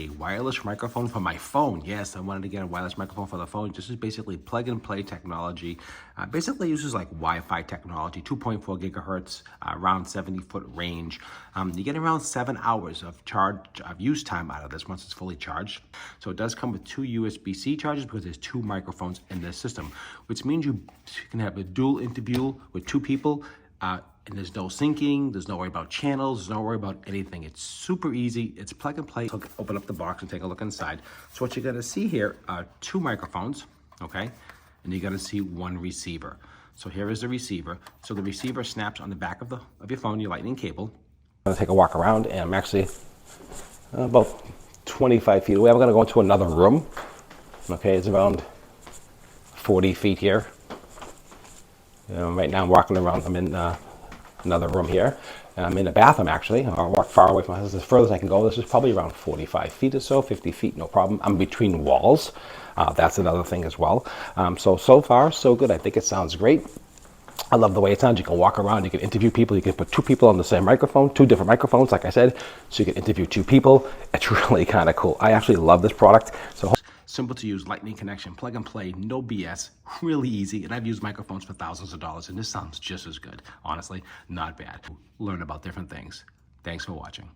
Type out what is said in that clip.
a wireless microphone for my phone. Yes, I wanted to get a wireless microphone for the phone. This is basically plug and play technology. Basically uses like Wi-Fi technology, 2.4 gigahertz, around 70-foot range. You get around 7 hours of use time out of this once it's fully charged. So it does come with 2 USB-C chargers because there's 2 microphones in this system, which means you can have a dual interview with 2 people. And there's no syncing, there's no worry about channels, there's no worry about anything. It's super easy, it's plug and play. So open up the box and take a look inside. So what you're gonna see here are 2 microphones, okay? And you're gonna see 1 receiver. So here is the receiver. So the receiver snaps on the back of your phone, your lightning cable. I'm gonna take a walk around and I'm actually about 25 feet away. I'm gonna go into another room. Okay, it's around 40 feet here. Right now I'm walking around, I'm in another room here. And I'm in a bathroom actually. I'll walk far away from my house as further as I can go. This is probably around 45 feet or so, 50 feet, no problem. I'm between walls. That's another thing as well. So far, so good. I think it sounds great. I love the way it sounds. You can walk around, you can interview people, you can put 2 people on the same microphone, 2 different microphones, like I said, so you can interview 2 people. It's really kind of cool. I actually love this product. So simple to use, lightning connection, plug and play, no BS, really easy. And I've used microphones for thousands of dollars and this sounds just as good. Honestly, not bad. Learn about different things. Thanks for watching.